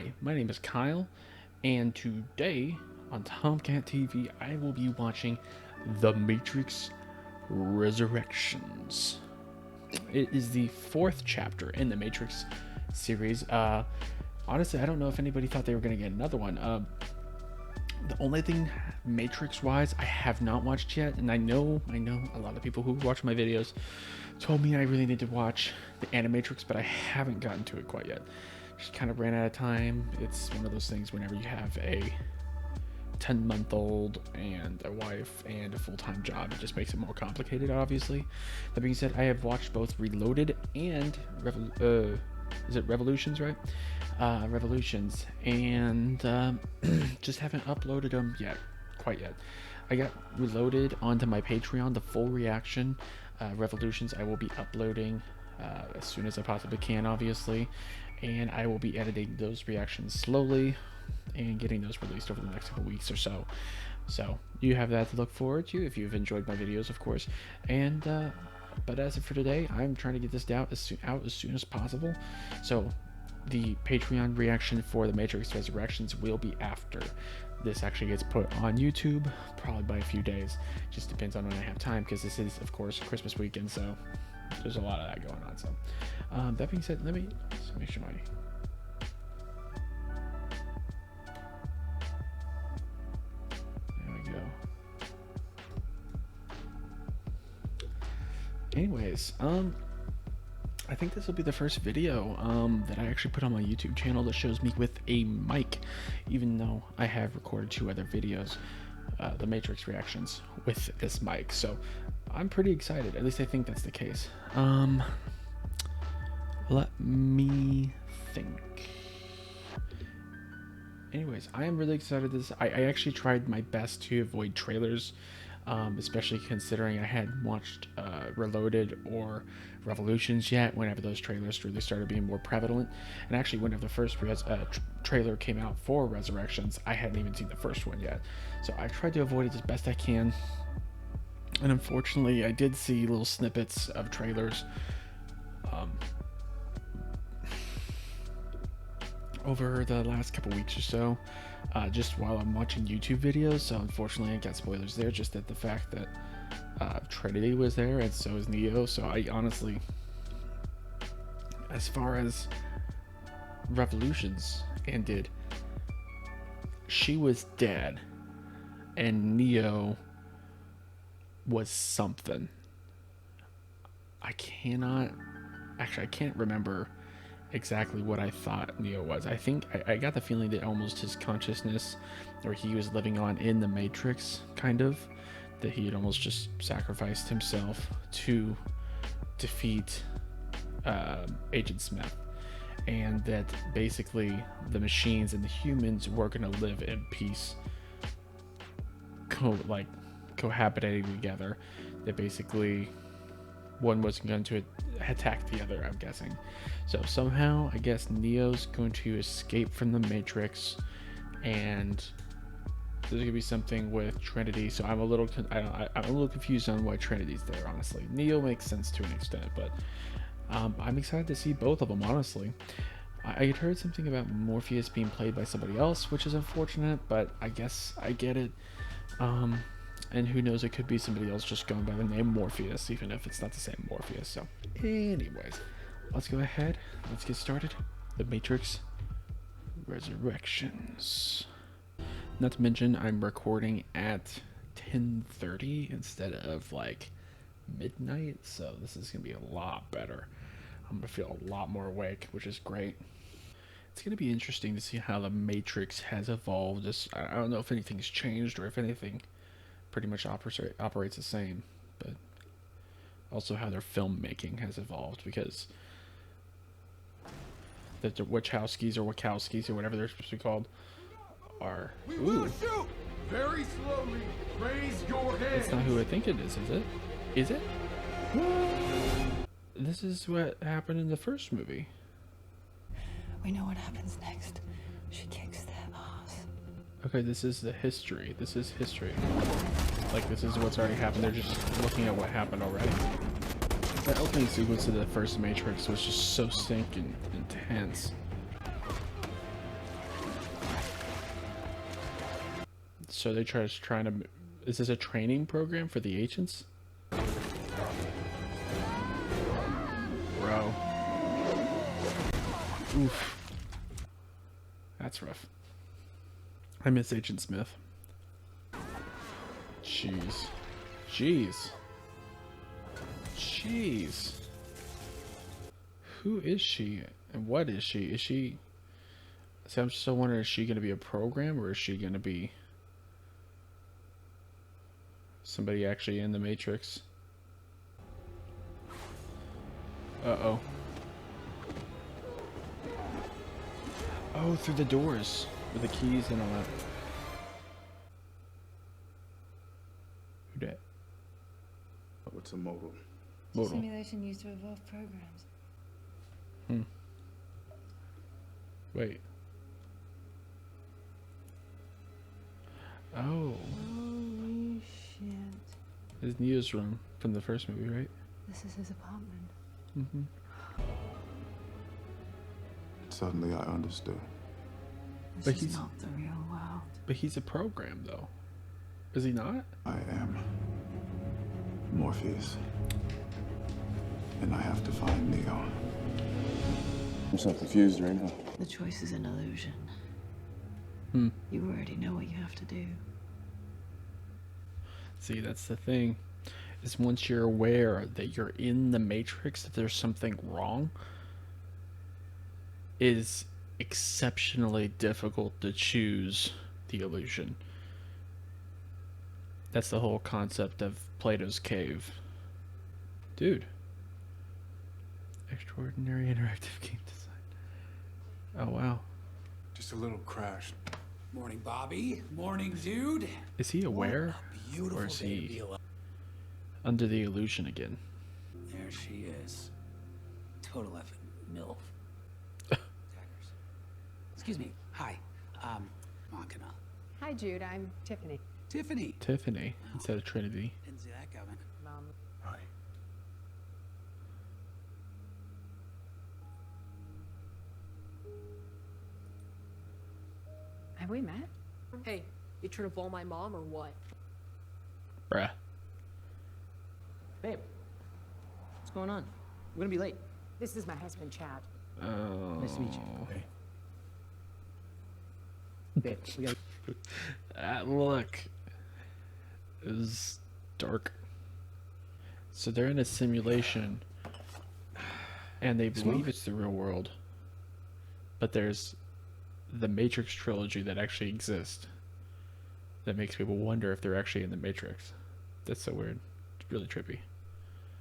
Hi, my name is Kyle, and today on Tomcat TV, I will be watching The Matrix Resurrections. It is the fourth chapter in the Matrix series. Honestly, I don't know if anybody thought they were going to get another one. The only thing Matrix-wise I have not watched yet, and I know a lot of people who watch my videos told me I really need to watch the Animatrix, but I haven't gotten to it quite yet. Just kind of ran out of time. It's one of those things whenever you have a 10-month-old and a wife and a full-time job, it just makes it more complicated, obviously. That being said, I have watched both Reloaded and is it Revolutions, right? Revolutions, and just haven't uploaded them yet, quite yet. I got Reloaded onto my Patreon, the full reaction. Revolutions I will be uploading as soon as I possibly can, obviously, and I will be editing those reactions slowly and getting those released over the next couple weeks or so. So you have that to look forward to if you've enjoyed my videos, of course. And but as of for today, I'm trying to get this out as soon as possible. So the Patreon reaction for the Matrix Resurrections will be after this actually gets put on YouTube, probably by a few days. Just depends on when I have time, because this is, of course, Christmas weekend, so there's a lot of that going on. So that being said, let me just make sure my there we go. Anyways, I think this will be the first video that I actually put on my YouTube channel that shows me with a mic, even though I have recorded 2 other videos, the Matrix reactions, with this mic. So I'm pretty excited. At least I think that's the case. Let me think. Anyways, I am really excited. I actually tried my best to avoid trailers, especially considering I hadn't watched Reloaded or Revolutions yet whenever those trailers really started being more prevalent. And actually, whenever the first trailer came out for Resurrections, I hadn't even seen the first one yet. So I tried to avoid it as best I can. And unfortunately, I did see little snippets of trailers over the last couple weeks or so, just while I'm watching YouTube videos. So unfortunately I got spoilers there, just at the fact that Trinity was there and so is Neo. So I honestly, as far as Revolutions ended, she was dead and Neo was something. I can't remember exactly what I thought Neo was. I think I got the feeling that almost his consciousness, or he was living on in the Matrix, kind of, that he had almost just sacrificed himself to defeat Agent Smith, and that basically the machines and the humans were going to live in peace, cohabitating together. That basically one was going to attack the other, I'm guessing. So somehow, I guess Neo's going to escape from the Matrix, and there's going to be something with Trinity. So I'm a little confused on why Trinity's there, honestly. Neo makes sense to an extent, but I'm excited to see both of them, honestly. I had heard something about Morpheus being played by somebody else, which is unfortunate, but I guess I get it. And who knows, it could be somebody else just going by the name Morpheus, even if it's not the same Morpheus. So anyways, let's go ahead, let's get started. The Matrix Resurrections. Not to mention, I'm recording at 10:30 instead of like midnight, so this is gonna be a lot better. I'm gonna feel a lot more awake, which is great. It's gonna be interesting to see how the Matrix has evolved. I don't know if anything's changed or if anything pretty much operates the same, but also how their filmmaking has evolved, because the Wachowskis or whatever they're supposed to be called are. Ooh. Very slowly raise your hand. That's not who I think it is it? Is it? This is what happened in the first movie. We know what happens next. She kicks their ass. Okay, this is the history. This is history. Like, this is what's already happened. They're just looking at what happened already. That opening sequence of the first Matrix was just so stinking intense. So they trying to. Is this a training program for the agents? Bro. Oof. That's rough. I miss Agent Smith. Jeez. Jeez. Jeez. Who is she? And what is she? Is she... See, I'm still wondering, is she going to be a program, or is she going to be somebody actually in the Matrix? Uh-oh. Oh, through the doors with the keys and all that. Who dat? What's a modal? Modal. Simulation used to evolve programs. Hmm. Wait. Oh. Holy shit. His Neo's room from the first movie, right? This is his apartment. Mm-hmm. Suddenly I understood. This But is he's- not the real world. But he's a program, though. Is he not? I am Morpheus. And I have to find Neo. I'm so confused right now. The choice is an illusion. Hmm. You already know what you have to do. See, that's the thing. Is once you're aware that you're in the Matrix, that there's something wrong, is exceptionally difficult to choose the illusion. That's the whole concept of Plato's cave. Dude. Extraordinary interactive game design. Oh, wow. Just a little crash. Morning, Bobby. Morning, dude. Is he aware? A beautiful Or is day to he be alive. under the illusion again? There she is. Total effing MILF. Taggers. Excuse me. Hi. Machina. Hi, Jude. I'm Tiffany. Tiffany. Tiffany instead of Trinity. Didn't see that coming. Hi. Have we met? Hey, you trying to ball my mom or what? Bruh. Babe, what's going on? We're gonna be late. This is my husband, Chad. Oh. Nice to meet you. Hey. Babe, we gotta. That look is dark. So they're in a simulation, and they believe it's the real world. But there's the Matrix trilogy that actually exists. That makes people wonder if they're actually in the Matrix. That's so weird. It's really trippy.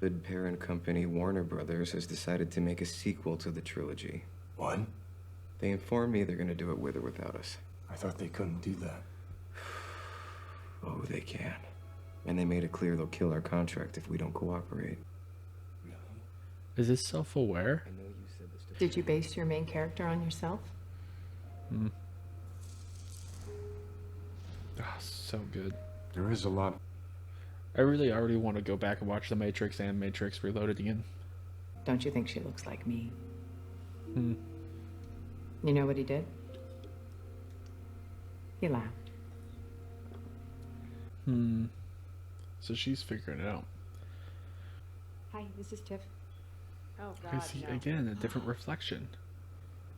Good parent company Warner Brothers has decided to make a sequel to the trilogy. What? They informed me they're gonna do it with or without us. I thought they couldn't do that. Oh, they can. And they made it clear they'll kill our contract if we don't cooperate. Is this self-aware? I know you said this to Did you base your main character on yourself? Oh, so good. There is a lot. I really already want to go back and watch The Matrix and Matrix Reloaded again. Don't you think she looks like me? Hmm. You know what he did? He laughed. Hmm. So she's figuring it out. Hi, this is Tiff. Oh, I God, see no. again a different reflection.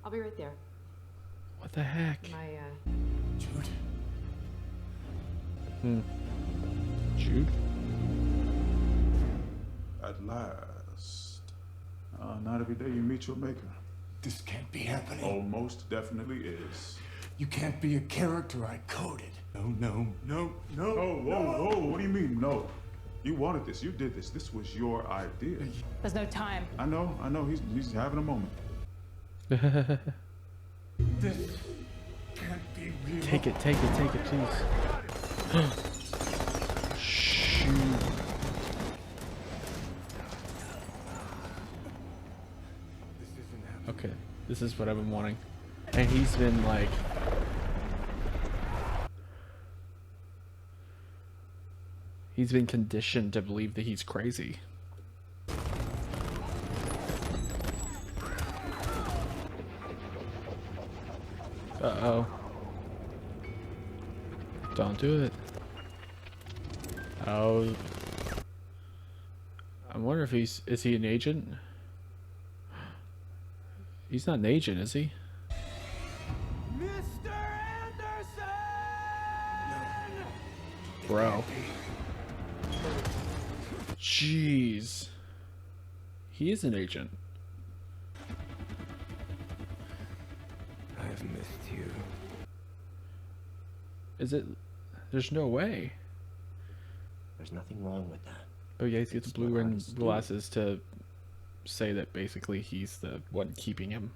I'll be right there. What the heck? My, Jude. Jude? At last. Not every day you meet your maker. This can't be happening. Oh, most definitely is. You can't be a character I coded. No. Oh, whoa. What do you mean, no? You wanted this. You did this. This was your idea. there's no time. I know. He's having a moment. This can't be real. Take it, please. Shoot. This isn't happening. Okay, this is what I've been wanting. And he's been like... He's been conditioned to believe that he's crazy. Uh-oh. Don't do it. Oh. I wonder if is he an agent? He's not an agent, is he? Mr. Anderson! Bro. Jeez. He is an agent. I've missed you. Is it? There's no way. There's nothing wrong with that. Oh yeah, he's got the It's blue what rim artists do. glasses to say that basically he's the one keeping him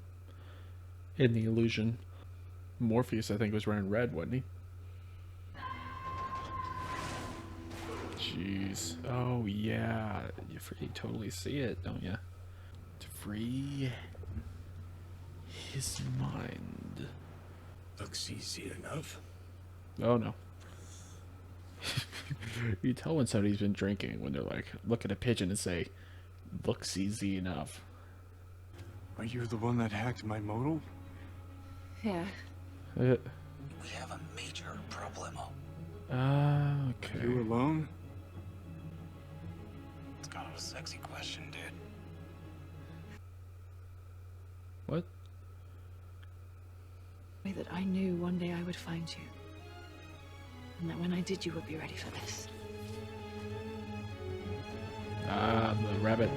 in the illusion. Morpheus, I think, was wearing red, wasn't he? Jeez. Oh yeah, you totally see it, don't you? To free his mind. Looks easy enough. Oh no. You tell when somebody's been drinking when they're like, look at a pigeon and say, looks easy enough. Are you the one that hacked my modal? Yeah. Uh, We have a major problemo. okay. You alone? It's kind of a sexy question, dude. What? Way that I knew one day I would find you. And that when I did, you would be ready for this. The rabbit.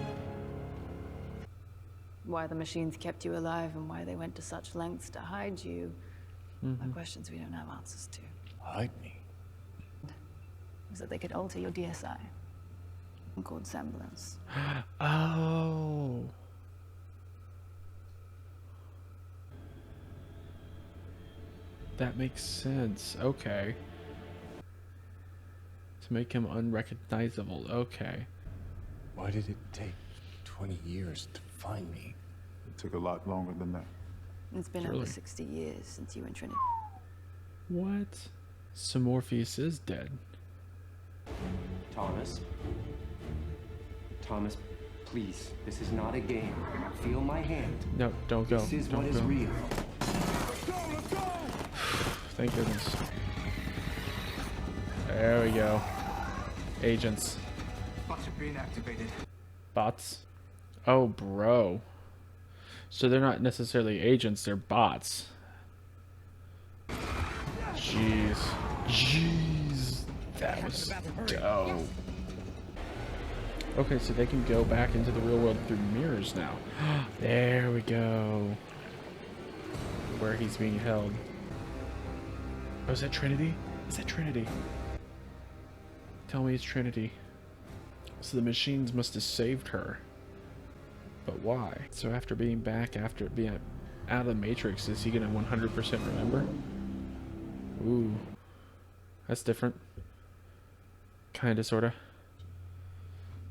Why the machines kept you alive and why they went to such lengths to hide you are questions we don't have answers to. Hide me. Was that they could alter your DSI. Called semblance. Oh. That makes sense. Okay. To make him unrecognizable. Okay. Why did it take 20 years to find me? It took a lot longer than that. It's been Really? over 60 years since you and Trinity. What? So Morpheus is dead. Thomas? Thomas, please. This is not a game. Feel my hand. No, don't go. This is Don't what is go. real. Thank goodness. There we go. Agents. Bots are being activated. Bots? Oh, bro. So they're not necessarily agents, they're bots. Jeez. Jeez. That was dope. Okay, so they can go back into the real world through mirrors now. There we go. Where he's being held. Oh, is that Trinity? Is that Trinity? Tell me it's Trinity. So the machines must have saved her. But why? So after being back, after being out of the Matrix, is he gonna 100% remember? Ooh. That's different. Kinda, sorta.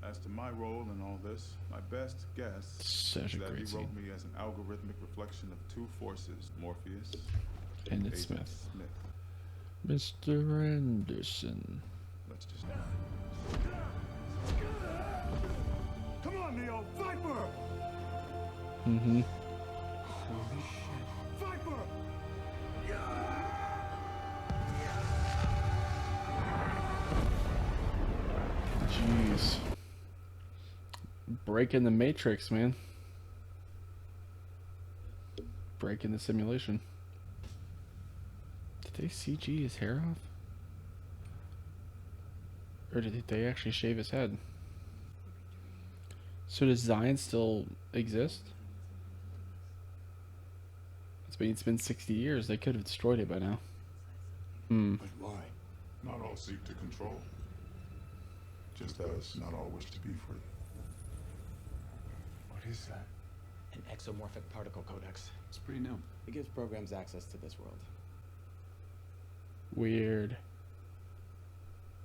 As to my role in all this, my best guess Such a is that great he wrote scene. me as an algorithmic reflection of two forces, Morpheus And Agent it's Smith. Smith. Mr. Anderson. Let's just Come on, Neo! Viper! Mm-hmm. Holy shit. Viper! Jeez. Breaking the Matrix, man. Breaking the simulation. Did they CG his hair off? Or did they actually shave his head? So does Zion still exist? It's been 60 years. They could have destroyed it by now. But why? not all seek to control, just as not all wish to be free. What is that? An exomorphic particle codex. It's pretty new. It gives programs access to this world. Weird.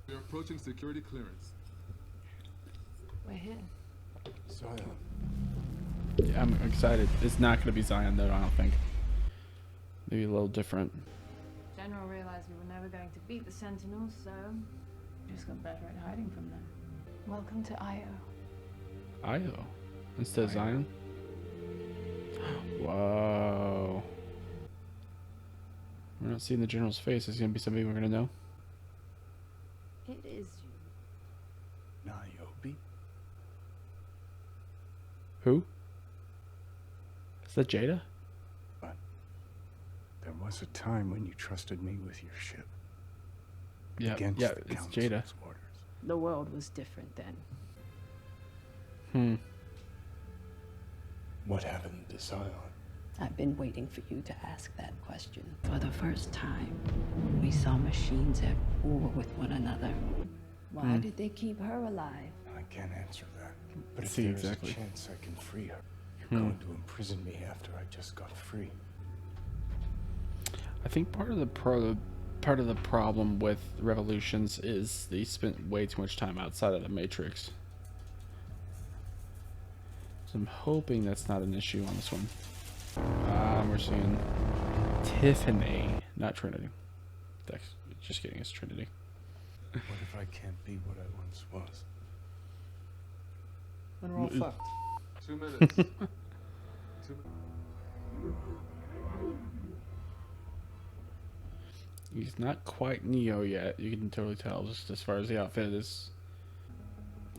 We're approaching security clearance. We're here. Zion. Yeah, I'm excited. It's not going to be Zion, though, I don't think. Maybe a little different. General realized we were never going to beat the Sentinels, so we just got better at hiding from them. Welcome to Io. Io instead of Zion. Whoa. We're not seeing the general's face. Is he gonna be somebody we're gonna know? Niobe? Who? Is that Jada? But there was a time when you trusted me with your ship. Yeah, Against yeah, the it's Council's Jada. orders. The world was different then. What happened to Zion? I've been waiting for you to ask that question. For the first time, we saw machines at war with one another. Why did they keep her alive? I can't answer that. But if See, there's exactly. a chance I can free her, you're going to imprison me after I just got free. I think part of the problem with Revolutions is they spent way too much time outside of the Matrix. So I'm hoping that's not an issue on this one. We're seeing Tiffany, not Trinity. That's just kidding, it's Trinity. What if I can't be what I once was? Then we're all fucked. 2 minutes. He's not quite Neo yet. You can totally tell just as far as the outfit is.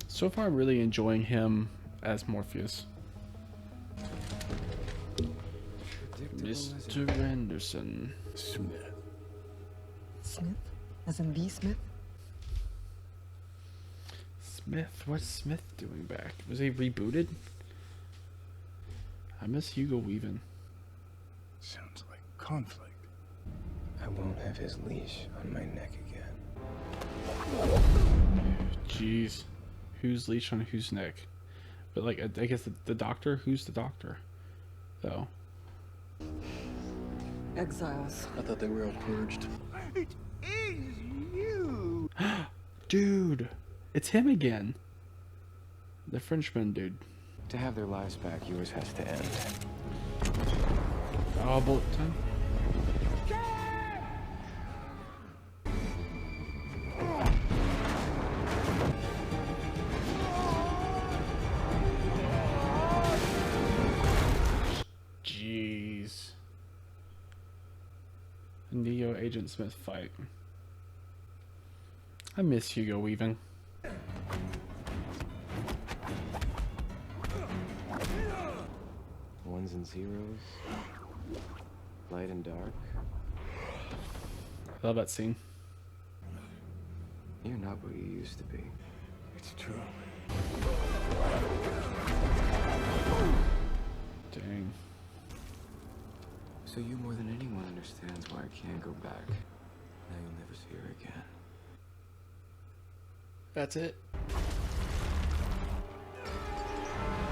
So far, I'm really enjoying him as Morpheus. Mr. Anderson. Smith. Smith? As in the Smith? Smith? What's Smith doing back? Was he rebooted? I miss Hugo Weaving. Sounds like conflict. I won't have his leash on my neck again. Jeez. Whose leash on whose neck? But like, I guess the doctor? Who's the doctor? Though. Exiles. I thought they were all purged. It is you! Dude! It's him again. The Frenchman dude. To have their lives back, yours has to end. Oh, bullet time. Jeez. Neo Agent Smith fight. I miss Hugo Weaving. Ones and zeros. Light and dark. I love that scene. You're not what you used to be. It's true. Dang. So you more than anyone understands why I can't go back. Now you'll never see her again. That's it.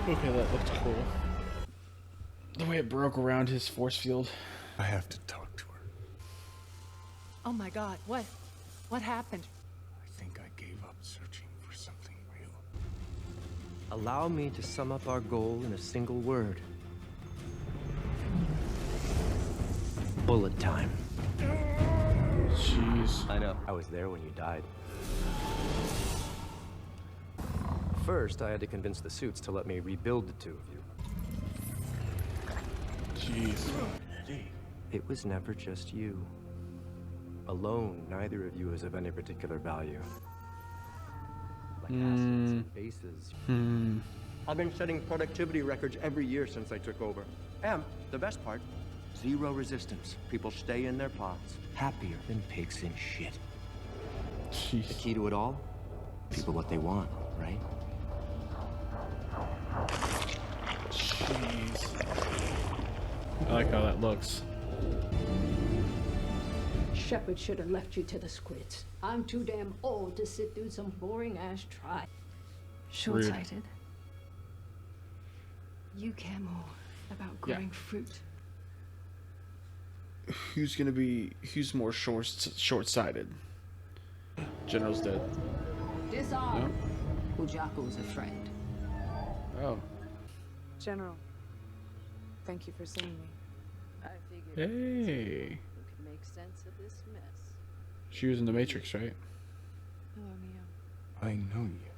Okay, that looked cool. The way it broke around his force field. I have to talk to her. Oh my god, what? What happened? I think I gave up searching for something real. Allow me to sum up our goal in a single word. Bullet time. Jeez. I know. I was there when you died. First, I had to convince the suits to let me rebuild the two of you. Jeez. It was never just you. Alone, neither of you is of any particular value. Like assets and bases. I've been setting productivity records every year since I took over. And the best part, zero resistance. People stay in their pods, happier than pigs in shit. The Jeez. key to it all? People what they want, right? Jeez. I like how that looks. Shepard should have left you to the squids. I'm too damn old to sit through some boring ass try. Short-sighted. You care more about growing fruit. Who's more short-sighted? General's dead. Disarm. Ujaku's a friend. Oh. General, thank you for seeing me. I figured Hey. who could make sense of this mess. She was in the Matrix, right? Hello, Neo. I know you.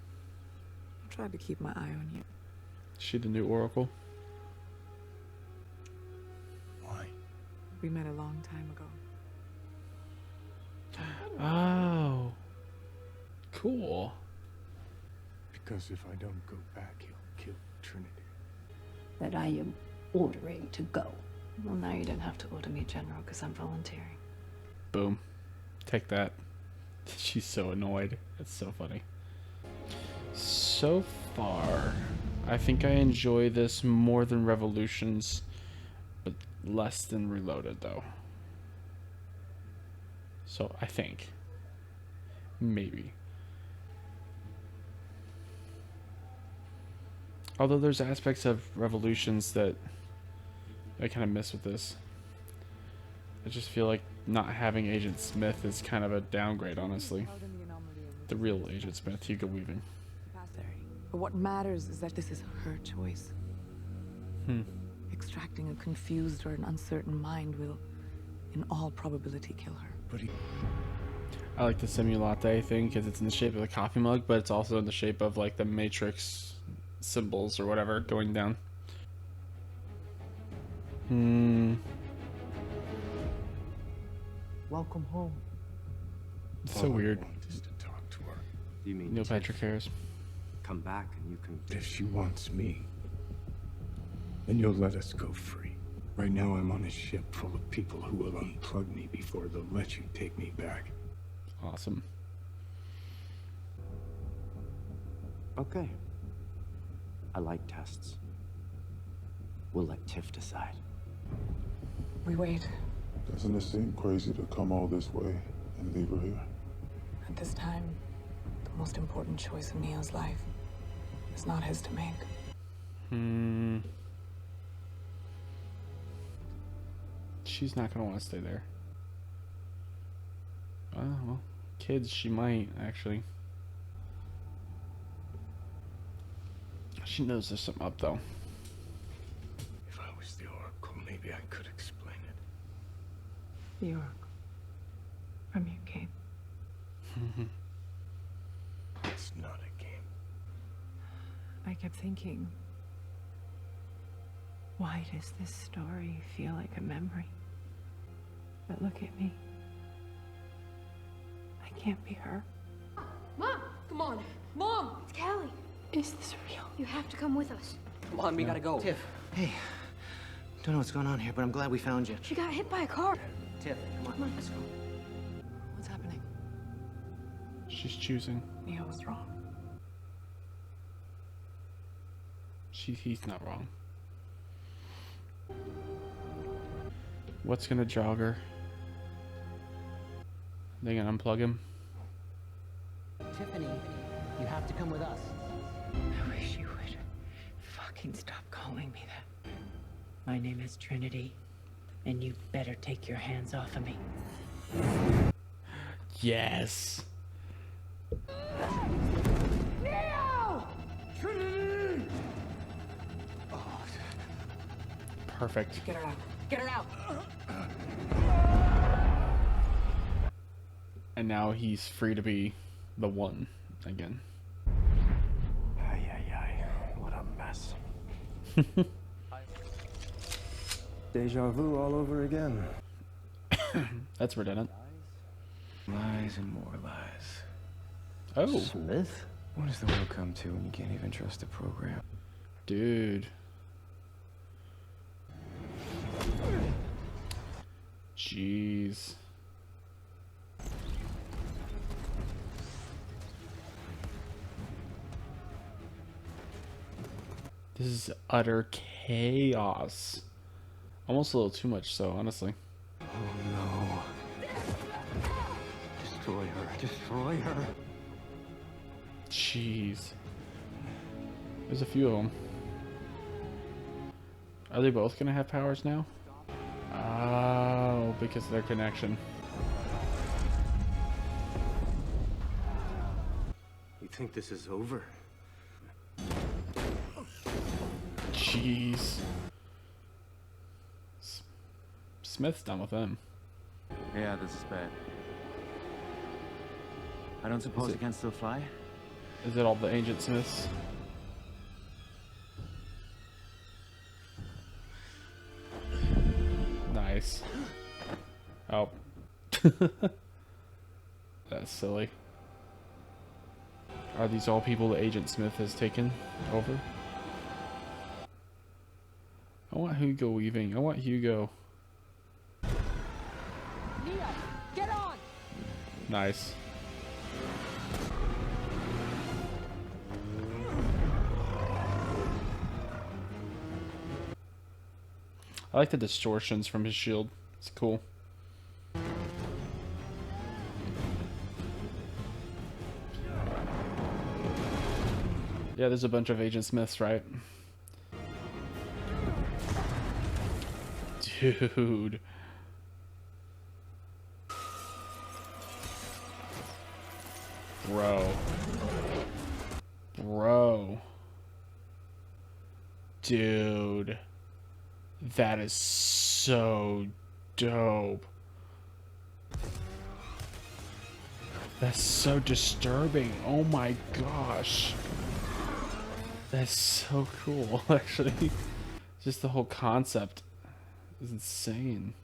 I tried to keep my eye on you. She the new Oracle? Why? We met a long time ago. Oh. Cool. Because if I don't go back, he'll kill Trinity. That I am ordering to go. Well, now you don't have to order me, General, because I'm volunteering. Boom. Take that. She's so annoyed. It's so funny. So far, I think I enjoy this more than Revolutions, but less than Reloaded, though. So, I think. Maybe. Although there's aspects of Revolutions that I kind of miss with this. I just feel like not having Agent Smith is kind of a downgrade, honestly. The real Agent Smith, Hugo Weaving. But what matters is that this is her choice. Extracting a confused or an uncertain mind will, in all probability, kill her. But I like the Simulate thing because it's in the shape of a coffee mug, but it's also in the shape of like the Matrix symbols or whatever going down. Welcome home. It's so weird. I want is to talk to her. You mean Neil Patrick Harris. come back and you can... If she wants me, then you'll let us go free. Right now I'm on a ship full of people who will unplug me before they'll let you take me back. Awesome. Okay. I like tests. We'll let Tiff decide. We wait. Doesn't it seem crazy to come all this way and leave her here? At this time, the most important choice in Neo's life is not his to make. She's not gonna want to stay there. Oh, well, kids, she might actually. She knows there's something up, though. If I was the Oracle, maybe I could explain it. The Oracle. From your game. It's not a game. I kept thinking, why does this story feel like a memory? But look at me. I can't be her. Mom, come on. Mom! It's Callie. Is this real? You have to come with us. Come on, we gotta go. Tiff, hey. Don't know what's going on here, but I'm glad we found you. She got hit by a car. Tiff, come on, let's go. What's happening? She's choosing. Neo was wrong. He's not wrong. What's gonna jog her? They gonna unplug him? Tiffany, you have to come with us. I wish you would fucking stop calling me that. My name is Trinity, and you better take your hands off of me. Yes. Neo! Trinity! Perfect. Get her out. Get her out. And now he's free to be the one again. Ay, ay, ay. What a mess. Deja vu all over again. That's redundant. Lies and more lies. Oh, Smith? What does the world come to when you can't even trust a program? dude. Jeez. This is utter chaos. Almost a little too much so, honestly. Oh no. Destroy her. Destroy her. Jeez. There's a few of them. Are they both gonna have powers now? Oh, because of their connection. You think this is over? Jeez. Smith's done with them. Yeah, this is bad. I don't suppose it can still fly? Is it all the Agent Smiths? Nice. Oh. That's silly. Are these all people that Agent Smith has taken over? I want Hugo Weaving. I want Hugo. Neo, get on! Nice. I like the distortions from his shield. It's cool. Yeah, there's a bunch of Agent Smiths, right? Dude. Bro. Bro. Dude. That is so dope. That's so disturbing. Oh my gosh. That's so cool, actually. Just the whole concept is insane.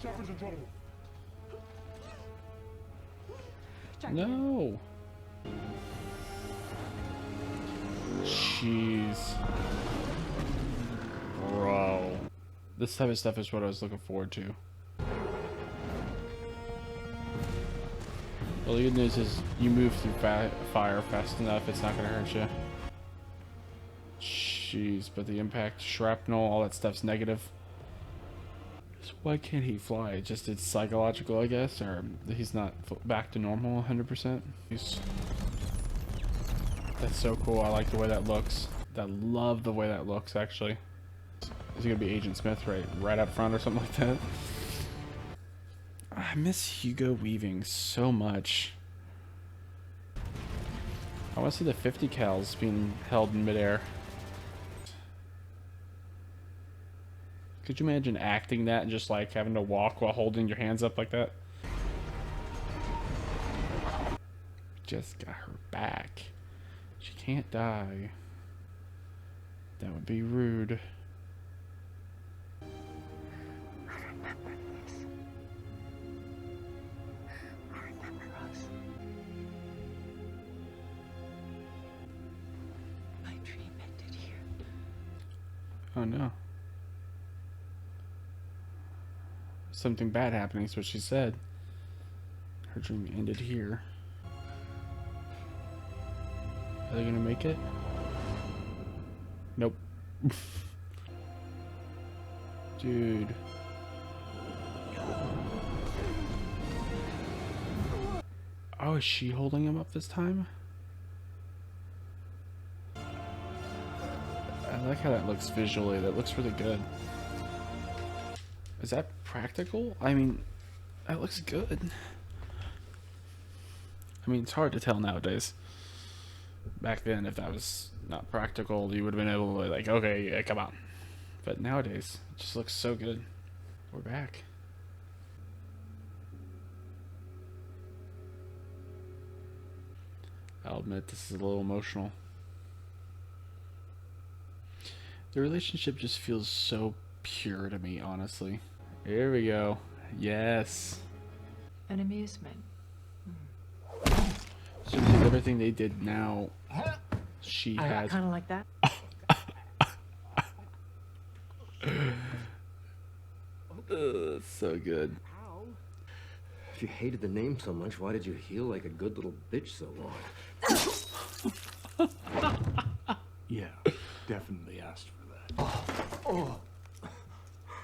Shepard's in trouble. No. Jeez. Bro. This type of stuff is what I was looking forward to. Well, the good news is you move through fire fast enough, it's not gonna hurt you. Jeez, but the impact, shrapnel, all that stuff's negative. So why can't he fly? Just it's psychological, I guess, or he's not back to normal 100%. That's so cool. I like the way that looks. I love the way that looks, actually. Is he gonna be Agent Smith right up front or something like that? I miss Hugo Weaving so much. I want to see the 50 cals being held in midair. Could you imagine acting that and just like having to walk while holding your hands up like that? Just got her back. She can't die. That would be rude. I remember this. I remember us. My dream ended here. Oh no. Something bad happening is what she said. Her dream ended here. Are they gonna make it? Nope. Dude. Oh, is she holding him up this time? I like how that looks visually. That looks really good. Is that practical? I mean, that looks good. I mean, it's hard to tell nowadays. Back then, if that was not practical, you would have been able to, like, okay, yeah, come on. But nowadays, it just looks so good. We're back. I'll admit, this is a little emotional. The relationship just feels so pure to me, honestly. Here we go. Yes. An amusement. So because everything they did now, she has. Kind of like that. So good. If you hated the name so much, why did you heal like a good little bitch so long? Yeah, definitely asked for that. Oh.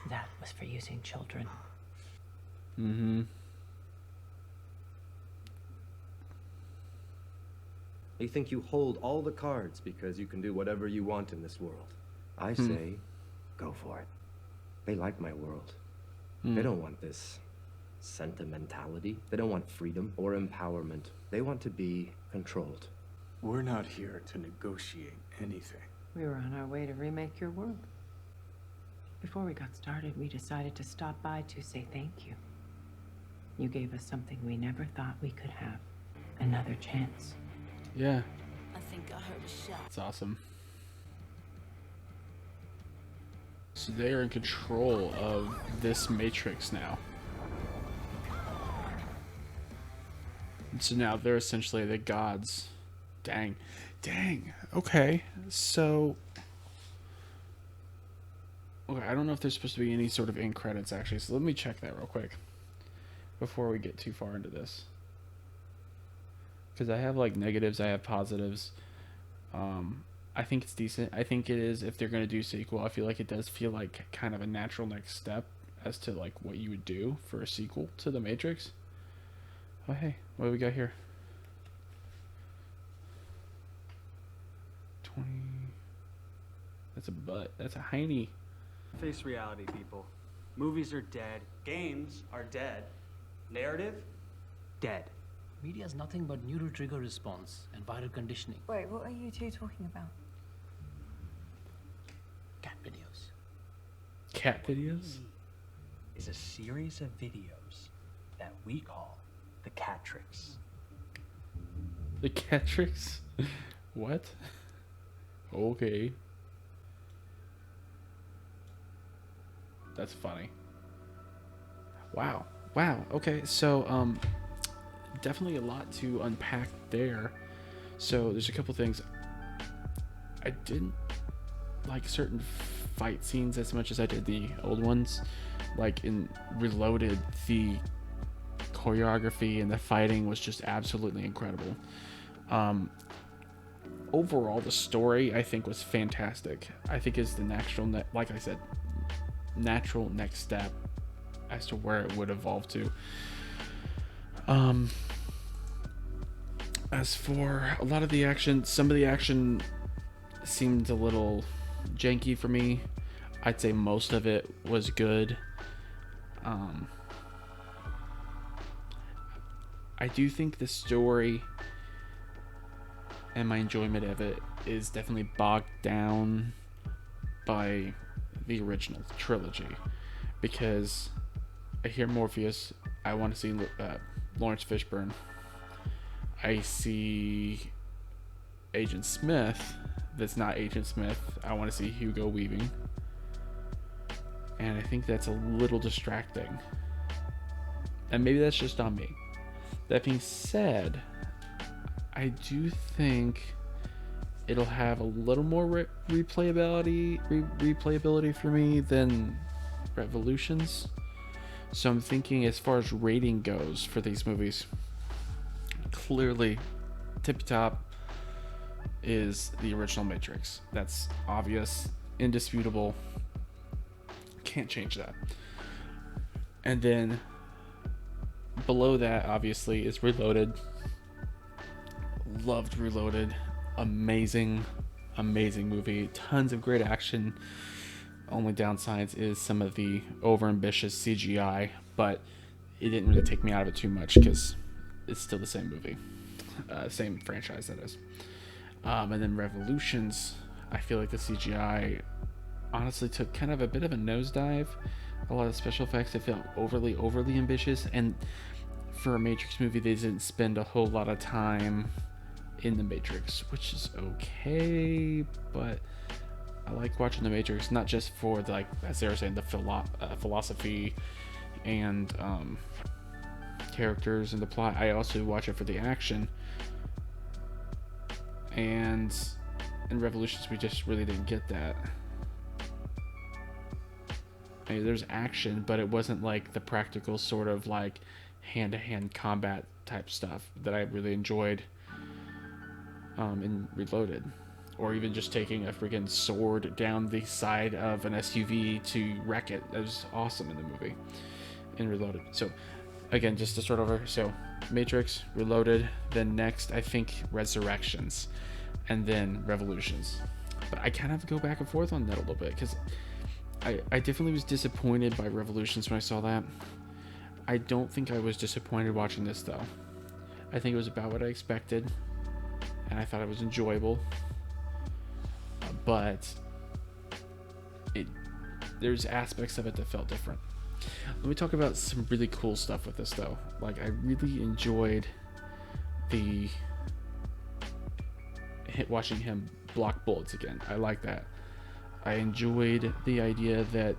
That was for using children. Mm-hmm. You think you hold all the cards because you can do whatever you want in this world. I say, go for it. They like my world. They don't want this sentimentality. They don't want freedom or empowerment. They want to be controlled. We're not here to negotiate anything. We were on our way to remake your world. Before we got started, we decided to stop by to say thank you. You gave us something we never thought we could have. Another chance. Yeah. I think I heard a shot. It's awesome. So they are in control of this matrix now. And so now they're essentially the gods Dang. Okay, so okay, I don't know if there's supposed to be any sort of end credits actually, so let me check that real quick before we get too far into this. Because I have like negatives, I have positives. I think it's decent. I think it is, if they're gonna do sequel, I feel like it does feel like kind of a natural next step as to like what you would do for a sequel to The Matrix. Oh hey, what do we got here? 20. That's a butt. That's a hiney. Face reality, people. Movies are dead. Games are dead. Narrative? Dead. Media is nothing but neural trigger response and viral conditioning. Wait, what are you two talking about? Cat videos. Cat videos? Is a series of videos that we call the cat tricks. The cat tricks? What? Okay. That's funny. Wow. Okay, so definitely a lot to unpack there. So there's a couple things. I didn't like certain fight scenes as much as I did the old ones. Like in Reloaded, the choreography and the fighting was just absolutely incredible. Overall, the story I think was fantastic. I think is the natural next step as to where it would evolve to. As for a lot of the action, some of the action seemed a little janky for me. I'd say most of it was good. I do think the story and my enjoyment of it is definitely bogged down by the original trilogy, because I hear Morpheus, I want to see Lawrence Fishburne, I see Agent Smith that's not Agent Smith, I want to see Hugo Weaving, and I think that's a little distracting, and maybe that's just on me. That being said, I do think it'll have a little more replayability for me than Revolutions. So I'm thinking, as far as rating goes for these movies, clearly tip top is the original Matrix. That's obvious, indisputable, can't change that. And then below that, obviously, is Reloaded. Loved Reloaded. Amazing movie. Tons of great action. Only downsides is some of the overambitious CGI, but it didn't really take me out of it too much because it's still the same movie. Same franchise, that is. And then Revolutions, I feel like the CGI honestly took kind of a bit of a nosedive. A lot of special effects, it felt overly ambitious, and for a Matrix movie, they didn't spend a whole lot of time in the Matrix, which is okay, but I like watching the Matrix not just for the, like, as they were saying, the philosophy and characters and the plot. I also watch it for the action, and in Revolutions we just really didn't get that. I mean, there's action, but it wasn't like the practical sort of like hand-to-hand combat type stuff that I really enjoyed in Reloaded, or even just taking a freaking sword down the side of an SUV to wreck it. That was awesome in the movie in Reloaded. So again, just to start over, so Matrix, Reloaded, then next I think Resurrections, and then Revolutions. But I kind of go back and forth on that a little bit, because I definitely was disappointed by Revolutions when I saw that. I don't think I was disappointed watching this though. I think it was about what I expected, and I thought it was enjoyable. But there's aspects of it that felt different. Let me talk about some really cool stuff with this though. Like, I really enjoyed watching him block bullets again. I like that. I enjoyed the idea that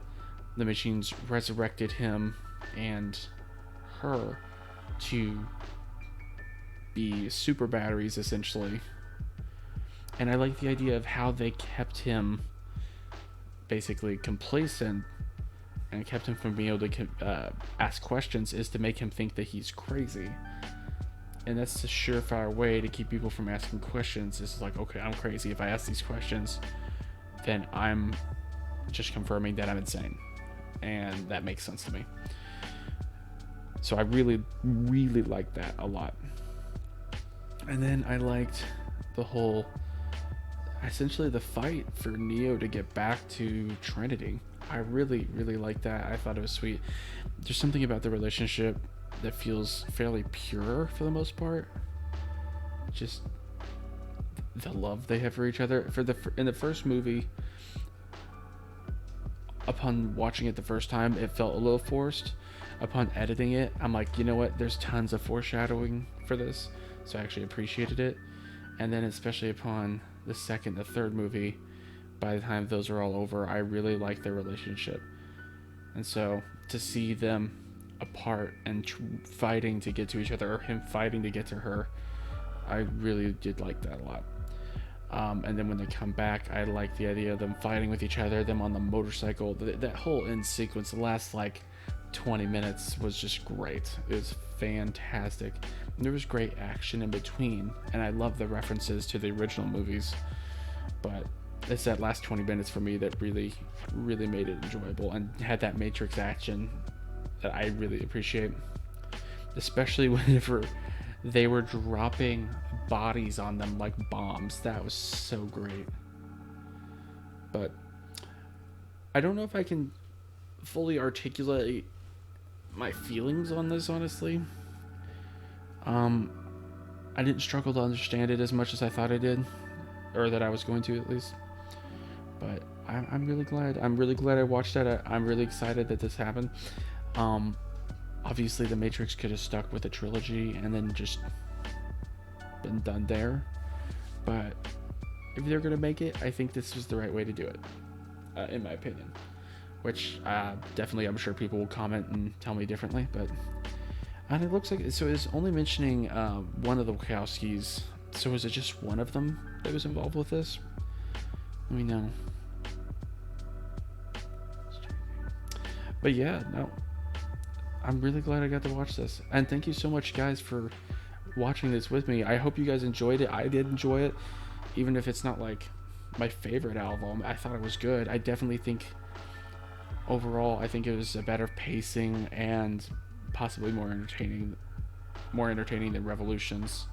the machines resurrected him and her to be super batteries, essentially, And I like the idea of how they kept him basically complacent and kept him from being able to ask questions, is to make him think that he's crazy. And that's the surefire way to keep people from asking questions. It's like, okay, I'm crazy. If I ask these questions, then I'm just confirming that I'm insane. And that makes sense to me. So I really, really liked that a lot. And then I liked the whole, essentially the fight for Neo to get back to Trinity. I really, really liked that. I thought it was sweet. There's something about the relationship that feels fairly pure for the most part. Just the love they have for each other. In the first movie, upon watching it the first time, it felt a little forced. Upon editing it, I'm like, you know what? There's tons of foreshadowing for this, so I actually appreciated it. And then especially upon the second, the third movie, by the time those are all over, I really like their relationship. And so to see them apart and fighting to get to each other, or him fighting to get to her, I really did like that a lot. And then when they come back, I like the idea of them fighting with each other, them on the motorcycle. That whole end sequence, the last like 20 minutes, was just great. It was fantastic. And there was great action in between, and I love the references to the original movies, but it's that last 20 minutes for me that really, really made it enjoyable and had that Matrix action that I really appreciate, especially whenever they were dropping bodies on them like bombs. That was so great. But I don't know if I can fully articulate my feelings on this, honestly. I didn't struggle to understand it as much as I thought I did, or that I was going to, at least. But I'm really glad. I'm really glad I watched that. I'm really excited that this happened. Obviously, The Matrix could have stuck with a trilogy and then just been done there. But if they're going to make it, I think this was the right way to do it, in my opinion. Which definitely, I'm sure people will comment and tell me differently. But and it looks like, so it's only mentioning one of the Wachowskis. So is it just one of them that was involved with this? Let me know. But yeah, no, I'm really glad I got to watch this. And thank you so much, guys, for watching this with me. I hope you guys enjoyed it. I did enjoy it, even if it's not like my favorite album. I thought it was good. I definitely think overall, I think it was a better pacing and possibly more entertaining than Revolutions.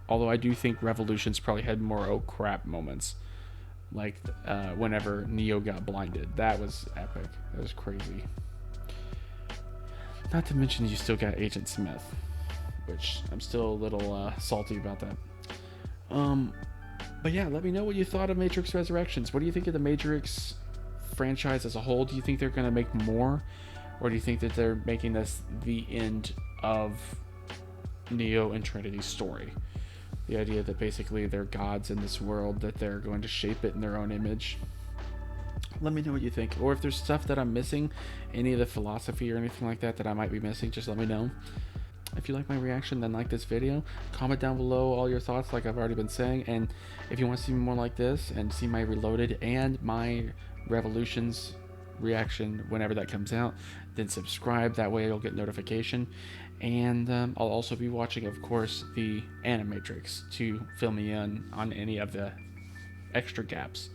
Although I do think Revolutions probably had more oh crap moments, like whenever Neo got blinded. That was epic. That was crazy. Not to mention you still got Agent Smith, which I'm still a little salty about that. But yeah, let me know what you thought of Matrix Resurrections. What do you think of the Matrix franchise as a whole? Do you think they're going to make more? Or do you think that they're making this the end of Neo and Trinity's story? The idea that basically they're gods in this world, that they're going to shape it in their own image. Let me know what you think. Or if there's stuff that I'm missing, any of the philosophy or anything like that that I might be missing, just let me know. If you like my reaction, then like this video. Comment down below all your thoughts like I've already been saying. And if you want to see more like this and see my Reloaded and my Revolutions reaction whenever that comes out, then subscribe. That way you'll get notification. And I'll also be watching, of course, the Animatrix to fill me in on any of the extra gaps,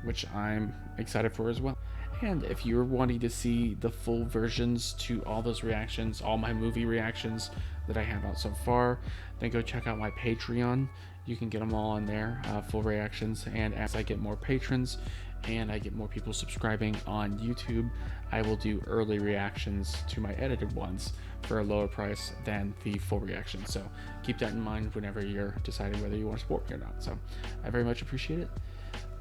which I'm excited for as well. And if you're wanting to see the full versions to all those reactions, all my movie reactions that I have out so far, then go check out my Patreon. You can get them all on there, full reactions. And as I get more patrons and I get more people subscribing on YouTube, I will do early reactions to my edited ones for a lower price than the full reaction. So keep that in mind whenever you're deciding whether you want to support me or not. So I very much appreciate it.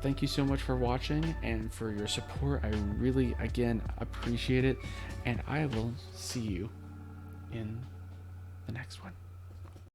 Thank you so much for watching and for your support. I really, again, appreciate it. And I will see you in the next one.